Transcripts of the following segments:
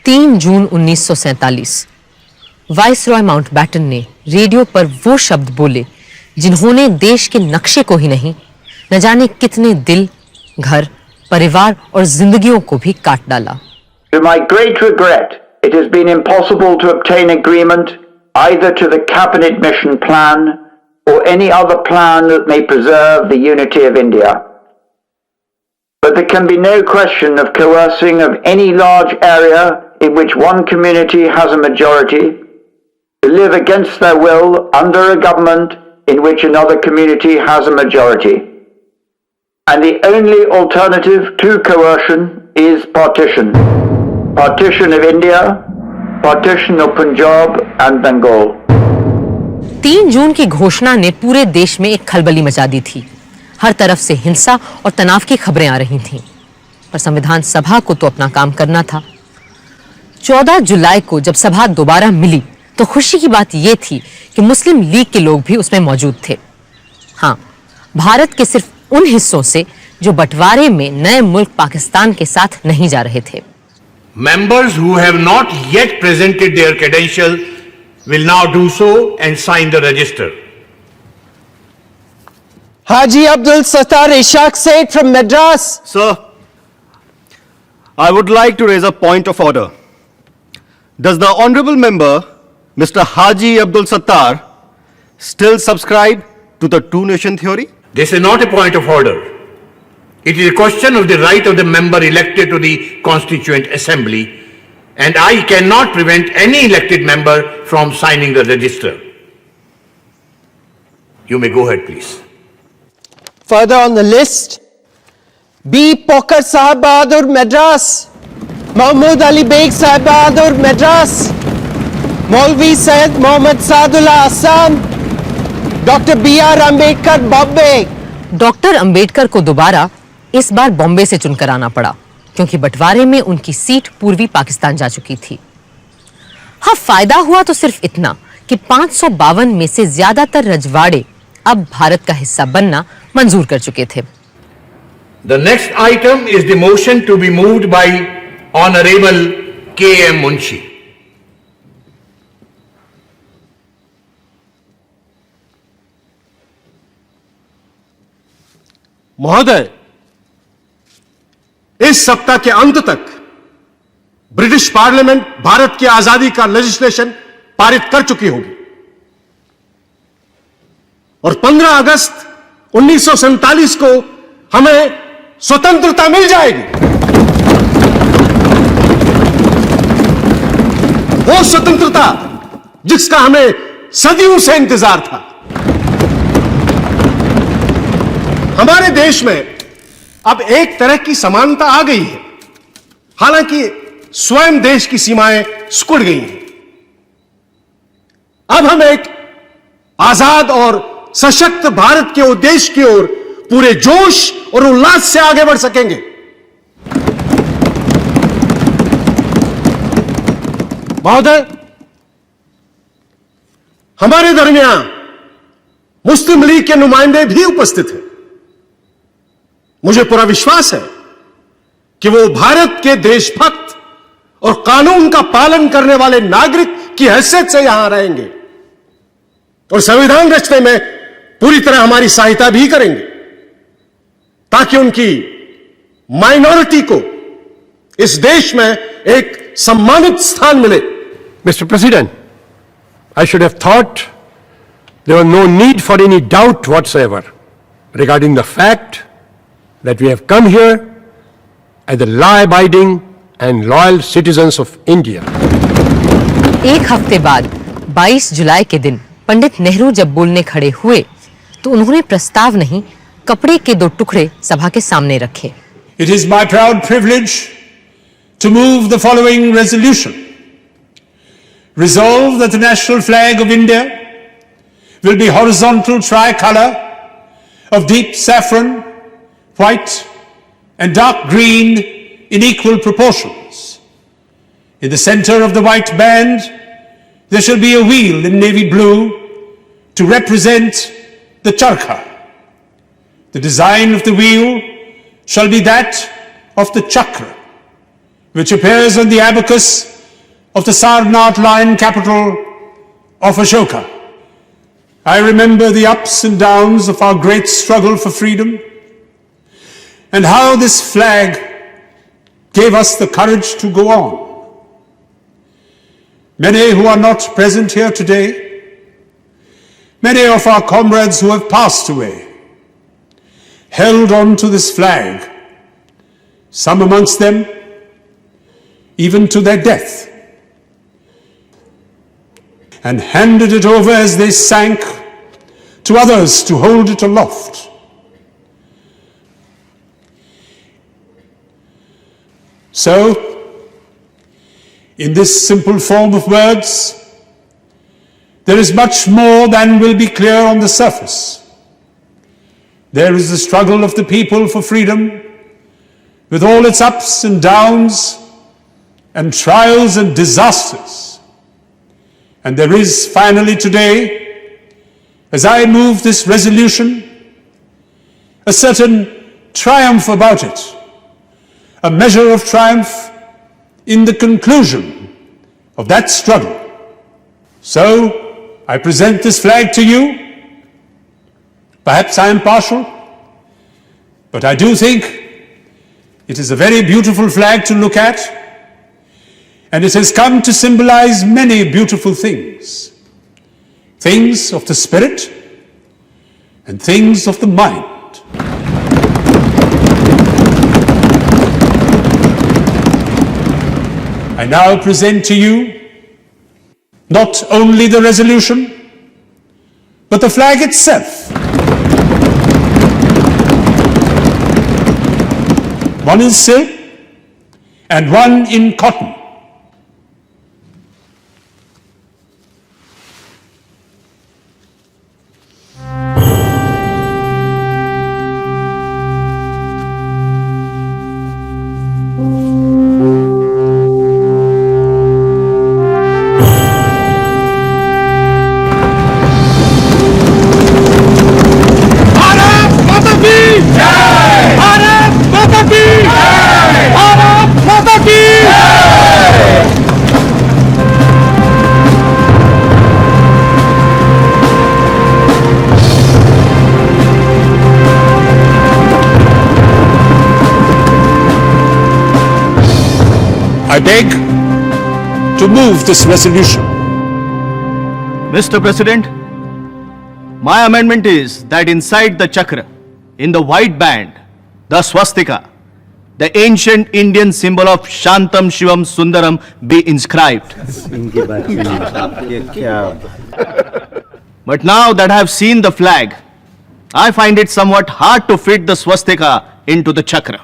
3 जून 1947 viceroy Mountbatten ने radio पर वो शब्द बोले जिन्होंने देश के नक्शे को ही नहीं, न जाने कितने दिल, घर, परिवार और जिंदगियों को भी काट डाला। To my great regret, it has been impossible to obtain agreement either to the cabinet mission plan or any other plan that may preserve the unity of India. But there can be no question of coercing of any large area in which one community has a majority to live against their will under a government in which another community has a majority. And the only alternative to coercion is partition. Partition of India, partition of Punjab and Bengal. 3 जून की घोषणा ने पूरे देश में एक खलबली मचा दी थी। हर तरफ से हिंसा और तनाव की खबरें आ रही थीं। पर संविधान सभा को तो अपना काम करना था। 14 जुलाई को जब सभा दोबारा मिली तो खुशी की बात यह थी कि मुस्लिम लीग के लोग भी उसमें मौजूद थे। हाँ, भारत के सिर्फ उन हिस्सों से जो बंटवारे में नए मुल्क पाकिस्तान के साथ नहीं जा रहे थे। Members who have not yet presented their credentials will now do so and sign the register. Haji Abdul Sattar Ishaq Seth from Madras. Sir, I would like to raise a point of order. Does the honorable member, Mr. Haji Abdul Sattar, still subscribe to the two-nation theory? This is not a point of order. It is a question of the right of the member elected to the Constituent Assembly, and I cannot prevent any elected member from signing the register. You may go ahead, please. Further on the list, B. Pokar Sahib Bahadur, Madras. Mahmood Ali Beg Sahib Bahadur, Madras. Maulvi Syed Mohammad Saadullah, Assam. Dr. B.R. Ambedkar, Bombay. Doctor Ambedkar को दोबारा इस बार बॉम्बे से चुनकर आना पड़ा क्योंकि बंटवारे में उनकी सीट पूर्वी पाकिस्तान जा चुकी थी। हाँ, फायदा हुआ तो सिर्फ इतना कि 552 में से ज्यादातर रजवाड़े अब भारत का हिस्सा बनना मंजूर कर चुके थे। The next item is the motion to be moved by Honorable K.M. Munshi. महोदय, इस सप्ताह के अंत तक ब्रिटिश पार्लियामेंट भारत की आजादी का लेजिस्लेशन पारित कर चुकी होगी और 15 अगस्त 1947 को हमें स्वतंत्रता मिल जाएगी। वो स्वतंत्रता जिसका हमें सदियों से इंतजार था। हमारे देश में अब एक तरह की समानता आ गई है, हालांकि स्वयं देश की सीमाएं सिकुड़ गई हैं। अब हम एक आजाद और सशक्त भारत के उद्देश्य की ओर पूरे जोश और उल्लास से आगे बढ़ सकेंगे। महोदय, हमारे दरमियान मुस्लिम लीग के नुमाइंदे भी उपस्थित हैं। मुझे पूरा विश्वास है कि वो भारत के देशभक्त और कानून का पालन करने वाले नागरिक की हैसियत से यहां रहेंगे और संविधान रचने में पूरी तरह हमारी सहायता भी करेंगे ताकि उनकी माइनॉरिटी को इस देश में एक सम्मानित स्थान मिले। Mr. President, I should have thought there was no need for any doubt whatsoever regarding the fact that we have come here as the law-abiding and loyal citizens of India. एक हफ्ते बाद 22 जुलाई के दिन पंडित नेहरू जब बोलने खड़े हुए तो उन्होंने प्रस्ताव नहीं, कपड़े के 2 टुकड़े सभा के सामने रखे। It is my proud privilege to move the following resolution. Resolve that the national flag of India will be horizontal tricolor of deep saffron, white and dark green in equal proportions. In the center of the white band, there shall be a wheel in navy blue to represent the charkha. The design of the wheel shall be that of the chakra, which appears on the abacus of the Sarnath lion capital of Ashoka. I remember the ups and downs of our great struggle for freedom and how this flag gave us the courage to go on. Many who are not present here today, many of our comrades who have passed away, held on to this flag, some amongst them even to their death, and handed it over as they sank to others to hold it aloft. So, in this simple form of words, there is much more than will be clear on the surface. There is the struggle of the people for freedom, with all its ups and downs, and trials and disasters. And there is finally today, as I move this resolution, a certain triumph about it, a measure of triumph in the conclusion of that struggle. So, I present this flag to you. Perhaps I am partial, but I do think it is a very beautiful flag to look at, and it has come to symbolize many beautiful things. Things of the spirit and things of the mind. I now present to you not only the resolution, but the flag itself. One in silk and one in cotton. I beg to move this resolution. Mr. President, my amendment is that inside the chakra, in the white band, the swastika, the ancient Indian symbol of Shantam Shivam Sundaram be inscribed. But now that I have seen the flag, I find it somewhat hard to fit the swastika into the chakra.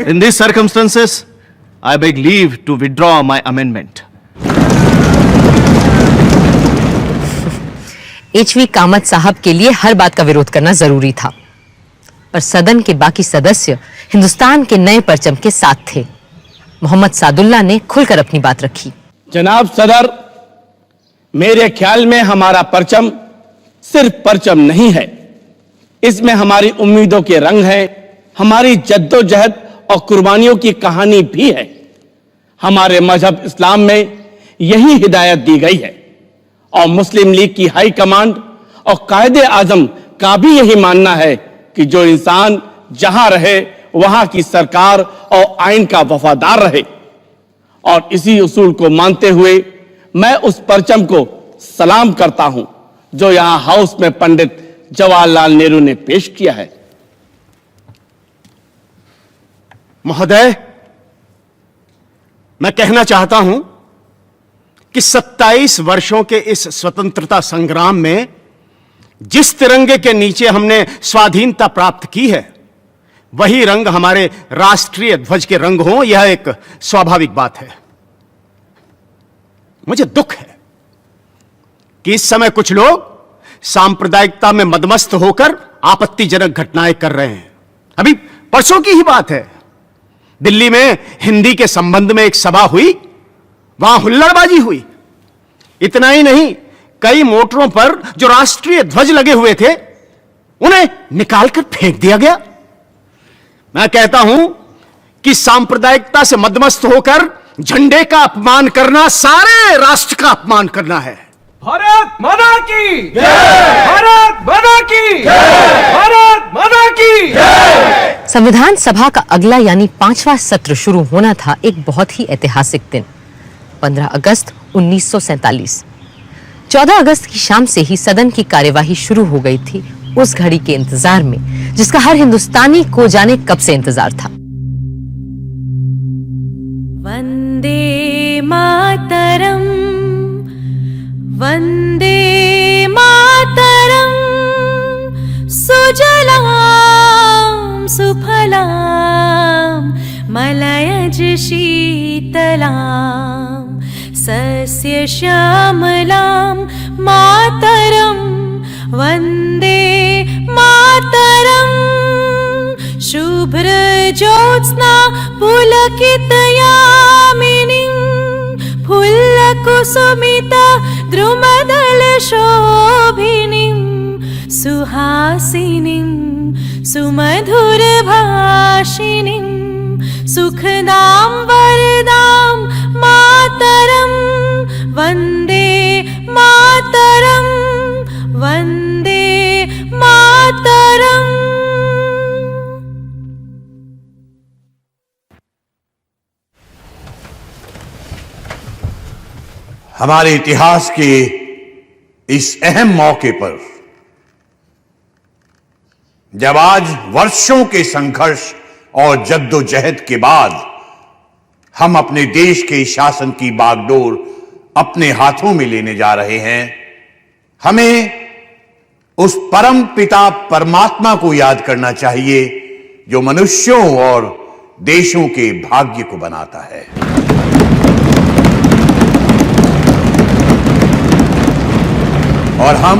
In these circumstances, I beg leave to withdraw my amendment. HV Kamat साहब के लिए हर बात का विरोध करना जरूरी था, पर सदन के बाकी सदस्य हिंदुस्तान के नए परचम के साथ थे। मोहम्मद सादुल्ला ने खुलकर अपनी बात रखी। जनाब सदर, मेरे ख्याल में हमारा परचम सिर्फ परचम नहीं है, इसमें हमारी उम्मीदों के रंग हैं, हमारी जद्दोजहद और कुर्बानियों की कहानी भी है। हमारे मजहब इस्लाम में यही हिदायत दी गई है और मुस्लिम लीग की हाई कमांड और कायदे आजम का भी यही मानना है कि जो इंसान जहां रहे वहां की सरकार और आइन का वफादार रहे। और इसी उसूल को मानते हुए मैं उस परचम को सलाम करता हूं जो यहां हाउस में पंडित जवाहरलाल नेहरू ने पेश किया है। महोदय, मैं कहना चाहता हूं कि 27 वर्षों के इस स्वतंत्रता संग्राम में जिस तिरंगे के नीचे हमने स्वाधीनता प्राप्त की है, वही रंग हमारे राष्ट्रीय ध्वज के रंग हों, यह एक स्वाभाविक बात है। मुझे दुख है कि इस समय कुछ लोग सांप्रदायिकता में मदमस्त होकर आपत्तिजनक घटनाएं कर रहे हैं। अभी परसों की ही बात है, दिल्ली में हिंदी के संबंध में एक सभा हुई, वहां हुल्लड़बाजी हुई। इतना ही नहीं, कई मोटरों पर जो राष्ट्रीय ध्वज लगे हुए थे उन्हें निकालकर फेंक दिया गया। मैं कहता हूं कि सांप्रदायिकता से मदमस्त होकर झंडे का अपमान करना सारे राष्ट्र का अपमान करना है। भारत माता की जय! भारत माता की जय! भारत माता की जय! संविधान सभा का अगला यानी 5वां सत्र शुरू होना था एक बहुत ही ऐतिहासिक दिन, 15 अगस्त 1947। 14 अगस्त की शाम से ही सदन की कार्यवाही शुरू हो गई थी, उस घड़ी के इंतजार में जिसका हर हिंदुस्तानी को जाने कब से इंतजार था। वंदे मातरम, वंदे मातरम, सुजलाम सुफलाम मलयज शीतलाम सस्य श्यामलाम मातरम, वंदे मातरम, शुभ्र ज्योत्स्ना पुलकितयामिनीं फुल्लकुसुमिता द्रुमदल शोभिनीं सुहासिनीं सुमधुर भाषिनीं सुखदां वरदां मातरं, वन्दे मातरं, वन्दे मातरं। हमारे इतिहास के इस अहम मौके पर, जब आज वर्षों के संघर्ष और जद्दोजहद के बाद हम अपने देश के शासन की बागडोर अपने हाथों में लेने जा रहे हैं, हमें उस परम पिता परमात्मा को याद करना चाहिए जो मनुष्यों और देशों के भाग्य को बनाता है। और हम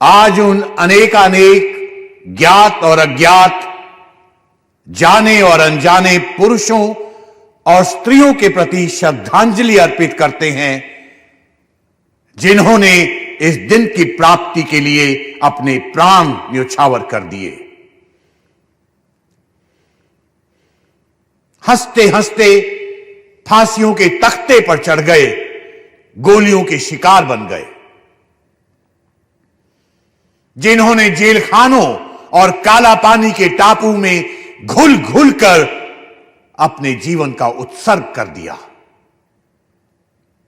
आज उन अनेकानेक ज्ञात और अज्ञात, जाने और अनजाने पुरुषों और स्त्रियों के प्रति श्रद्धांजलि अर्पित करते हैं जिन्होंने इस दिन की प्राप्ति के लिए अपने प्राण न्योछावर कर दिए। हंसते हंसते फांसियों के तख्ते पर चढ़ गए, गोलियों के शिकार बन गए। जिन्होंने जेल खानों और काला पानी के टापू में घुल घुल कर अपने जीवन का उत्सर्ग कर दिया।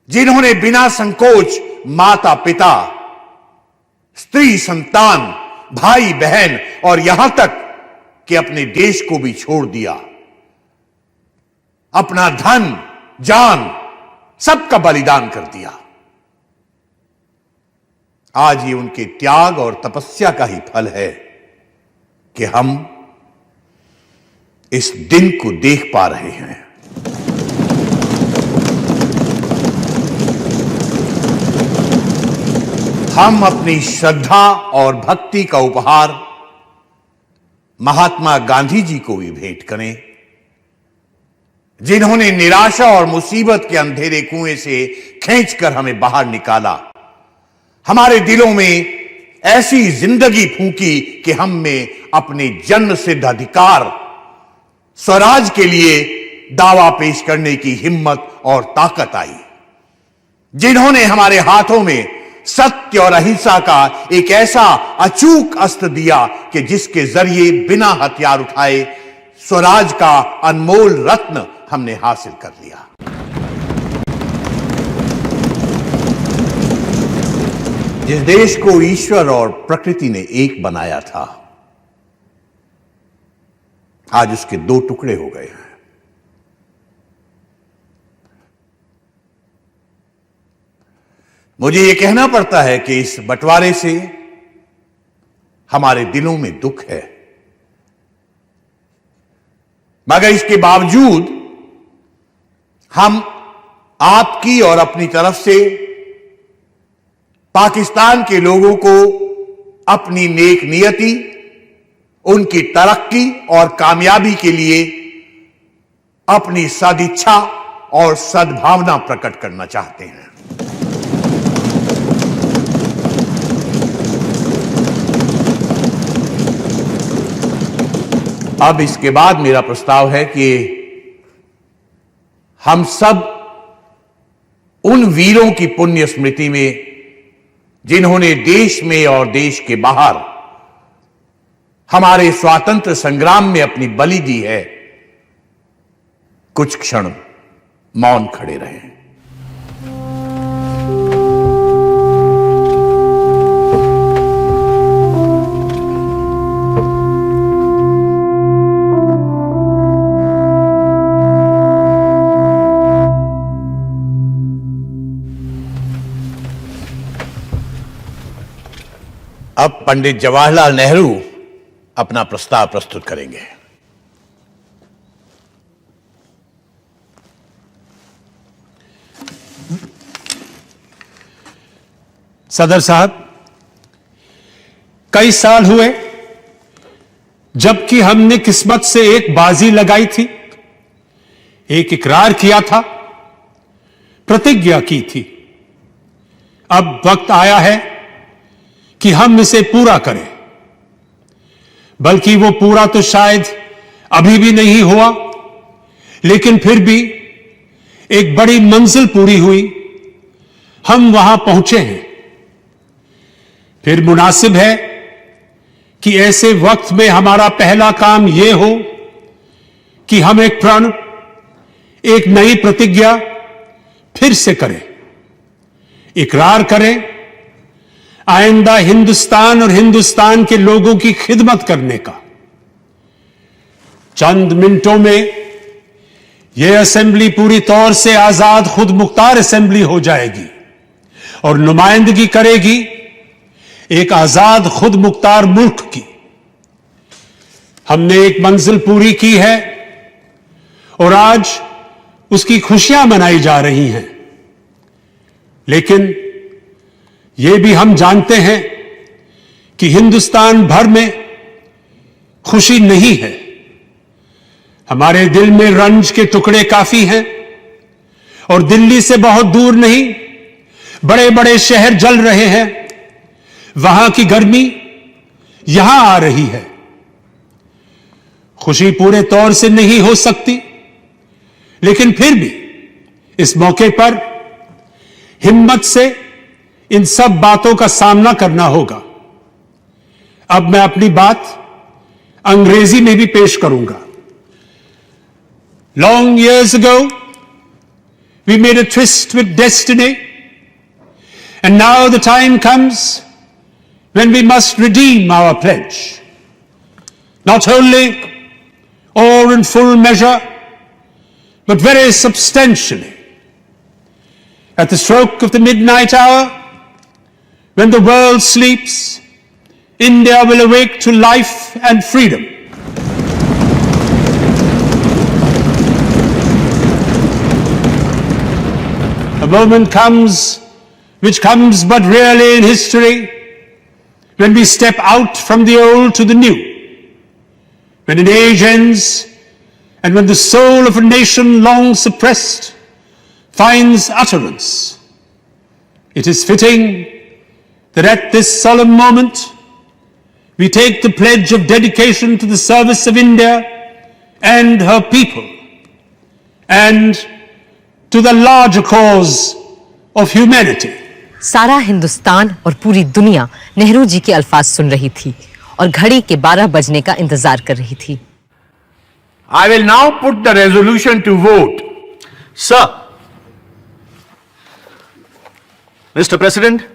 जिन्होंने बिना संकोच माता पिता, स्त्री संतान, भाई बहन और यहां तक कि अपने देश को भी छोड़ दिया। अपना धन, जान सबका बलिदान कर दिया। आज ये उनके त्याग और तपस्या का ही फल है कि हम इस दिन को देख पा रहे हैं। हम अपनी श्रद्धा और भक्ति का उपहार महात्मा गांधी जी को भी भेंट करें, जिन्होंने निराशा और मुसीबत के अंधेरे कुएं से खींचकर हमें बाहर निकाला, हमारे दिलों में ऐसी जिंदगी फूंकी कि हम में अपने जन्म सिद्ध अधिकार स्वराज के लिए दावा पेश करने की हिम्मत और ताकत आई, जिन्होंने हमारे हाथों में सत्य और अहिंसा का एक ऐसा अचूक अस्त्र दिया कि जिसके जरिए बिना हथियार उठाए स्वराज का अनमोल रत्न हमने हासिल कर लिया। जिस देश को ईश्वर और प्रकृति ने एक बनाया था, आज उसके दो टुकड़े हो गए हैं। मुझे यह कहना पड़ता है कि इस बंटवारे से हमारे दिलों में दुख है, मगर इसके बावजूद हम आपकी और अपनी तरफ से पाकिस्तान के लोगों को अपनी नेक नियति, उनकी तरक्की और कामयाबी के लिए अपनी सदिच्छा और सद्भावना प्रकट करना चाहते हैं। अब इसके बाद मेरा प्रस्ताव है कि हम सब उन वीरों की पुण्य स्मृति में जिन्होंने देश में और देश के बाहर हमारे स्वातंत्र संग्राम में अपनी बलि दी है, कुछ क्षण मौन खड़े रहें। अब पंडित जवाहरलाल नेहरू अपना प्रस्ताव प्रस्तुत करेंगे। सदर साहब, कई साल हुए जबकि हमने किस्मत से एक बाजी लगाई थी, एक इकरार किया था, प्रतिज्ञा की थी। अब वक्त आया है कि हम इसे पूरा करें। बल्कि वो पूरा तो शायद अभी भी नहीं हुआ, लेकिन फिर भी एक बड़ी मंजिल पूरी हुई, हम वहां पहुंचे हैं। फिर मुनासिब है कि ऐसे वक्त में हमारा पहला काम यह हो कि हम एक प्रण, एक नई प्रतिज्ञा फिर से करें, इकरार करें आइंदा हिंदुस्तान और हिंदुस्तान के लोगों की खिदमत करने का। चंद मिनटों में यह असेंबली पूरी तौर से आजाद खुद मुख्तार असेंबली हो जाएगी और नुमाइंदगी करेगी एक आजाद खुद मुख्तार मुल्क की। हमने एक मंजिल पूरी की है और आज उसकी खुशियां मनाई जा रही हैं, लेकिन यह भी हम जानते हैं कि हिंदुस्तान भर में खुशी नहीं है। हमारे दिल में रंज के टुकड़े काफी हैं और दिल्ली से बहुत दूर नहीं, बड़े बड़े शहर जल रहे हैं। वहां की गर्मी यहां आ रही है। खुशी पूरे तौर से नहीं हो सकती, लेकिन फिर भी इस मौके पर हिम्मत से इन सब बातों का सामना करना होगा। अब मैं अपनी बात अंग्रेजी में भी पेश करूंगा। Long years ago, we made a tryst with destiny, and now the time comes when we must redeem our pledge. Not only or in full measure, but very substantially. At the stroke of the midnight hour, when the world sleeps, India will awake to life and freedom. A moment comes, which comes but rarely in history, when we step out from the old to the new, when an age ends, and when the soul of a nation long suppressed finds utterance. It is fitting that at this solemn moment we take the pledge of dedication to the service of India and her people and to the larger cause of humanity. सारा हिंदुस्तान और पूरी दुनिया नेहरू जी के अल्फाज सुन रही थी और घड़ी के 12 बजने का इंतजार कर रही थी। I will now put the resolution to vote. Sir, Mr. President,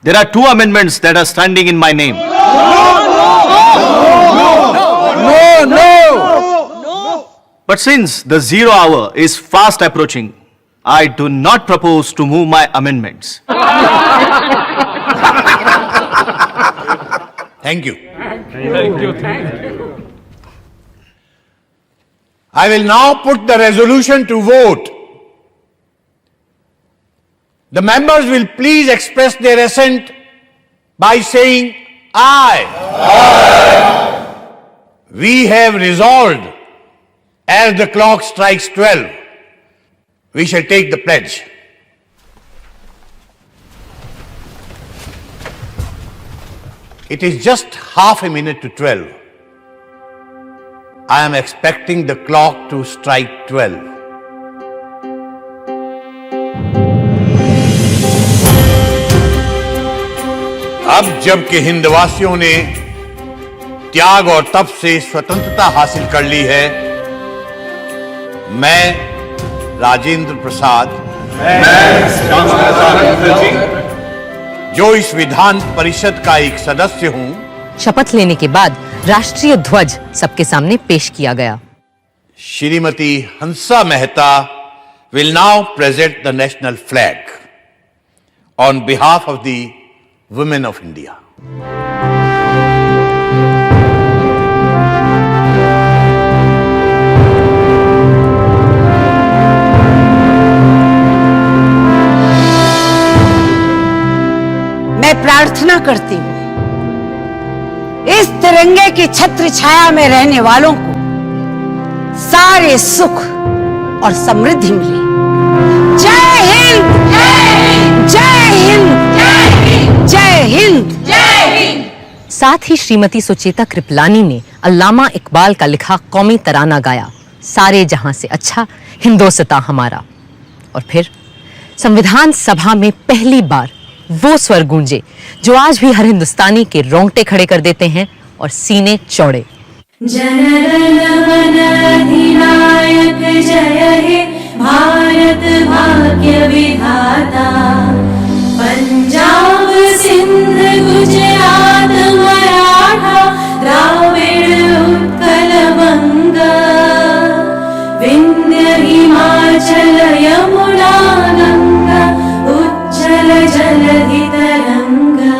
there are 2 amendments that are standing in my name. No. But since the 0 hour is fast approaching, I do not propose to move my amendments. Thank you. I will now put the resolution to vote. The members will please express their assent by saying aye. We have resolved, as the clock strikes 12, we shall take the pledge. It is just half a minute to 12. I am expecting the clock to strike 12. अब जबकि हिंदवासियों ने त्याग और तप से स्वतंत्रता हासिल कर ली है, मैं राजेंद्र प्रसाद, जो इस विधान परिषद का एक सदस्य हूं, शपथ लेने के बाद राष्ट्रीय ध्वज सबके सामने पेश किया गया। Shrimati Hansa Mehta will now present the national flag on behalf of the women of India. मैं प्रार्थना करती हूँ इस तिरंगे की छत्र छाया में रहने वालों को सारे सुख और समृद्धि मिले। जय हिंद, जय हिंद, जय हिंद, जय हिंद। साथ ही श्रीमती सुचेता कृपलानी ने अल्लामा इकबाल का लिखा कौमी तराना गाया, सारे जहां से अच्छा हिंदोस्तां हमारा। और फिर संविधान सभा में पहली बार वो स्वर गूंजे जो आज भी हर हिंदुस्तानी के रोंगटे खड़े कर देते हैं और सीने चौड़े। जनगण मन अधिनायक जय हे भारत भाग्य विधाता, पंजाब सिंध गुजरात मराठा द्राविड़ उत्कल बंगा, विंध्य हिमाचल यमुना गंगा उज्जल जलधि तरंगा,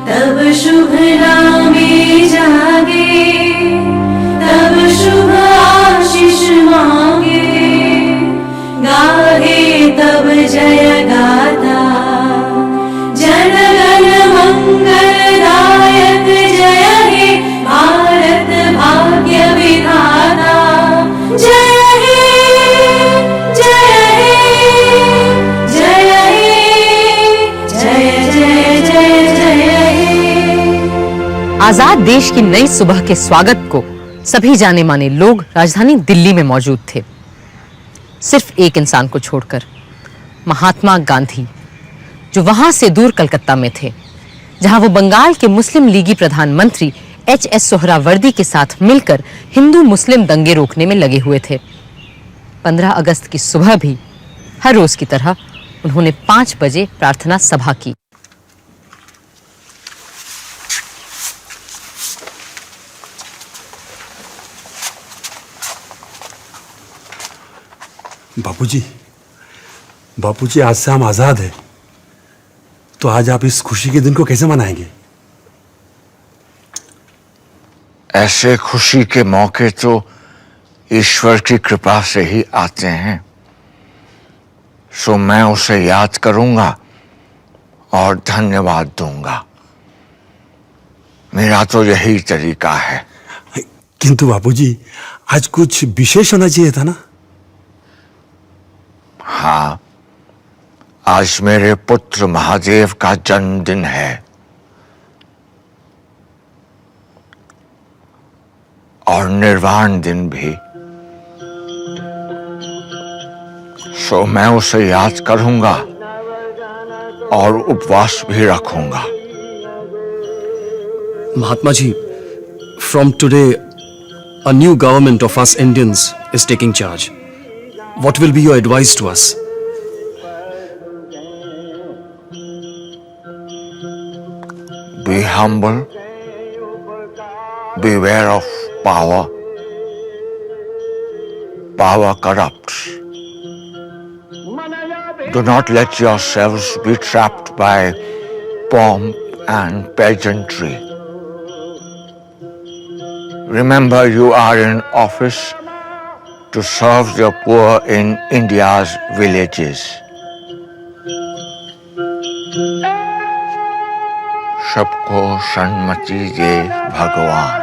तब शुभ नामे जागे, तब शुभ आशीष मांगे, गाहे तब जय गाथा, जनगण मंगलदायक जय हे भारत भाग्य विधाता, जय हे, जय हे, जय हे, जय जय जय जय हे। आजाद देश की नई सुबह के स्वागत को सभी जाने माने लोग राजधानी दिल्ली में मौजूद थे, सिर्फ एक इंसान को छोड़कर, महात्मा गांधी, जो वहां से दूर कलकत्ता में थे, जहां वो बंगाल के मुस्लिम लीगी प्रधानमंत्री एच.एस. सोहरावर्दी के साथ मिलकर हिंदू मुस्लिम दंगे रोकने में लगे हुए थे। 15 अगस्त की सुबह भी हर रोज की तरह उन्होंने 5 बजे प्रार्थना सभा की। बापूजी, आज से हम आजाद हैं। तो आज आप इस खुशी के दिन को कैसे मनाएंगे? ऐसे खुशी के मौके तो ईश्वर की कृपा से ही आते हैं, सो मैं उसे याद करूंगा और धन्यवाद दूंगा। मेरा तो यही तरीका है। किंतु बापूजी, आज कुछ विशेष होना चाहिए था ना? हाँ, आज मेरे पुत्र महादेव का जन्मदिन है और निर्वाण दिन भी, सो मैं उसे याद करूंगा और उपवास भी रखूंगा। Mahatma ji, from today, a new government of us Indians is taking charge. What will be your advice to us? Be humble, beware of power. Power corrupts. Do not let yourselves be trapped by pomp and pageantry. Remember, you are in office to serve the poor in India's villages. सबको सन्मति दे भगवान।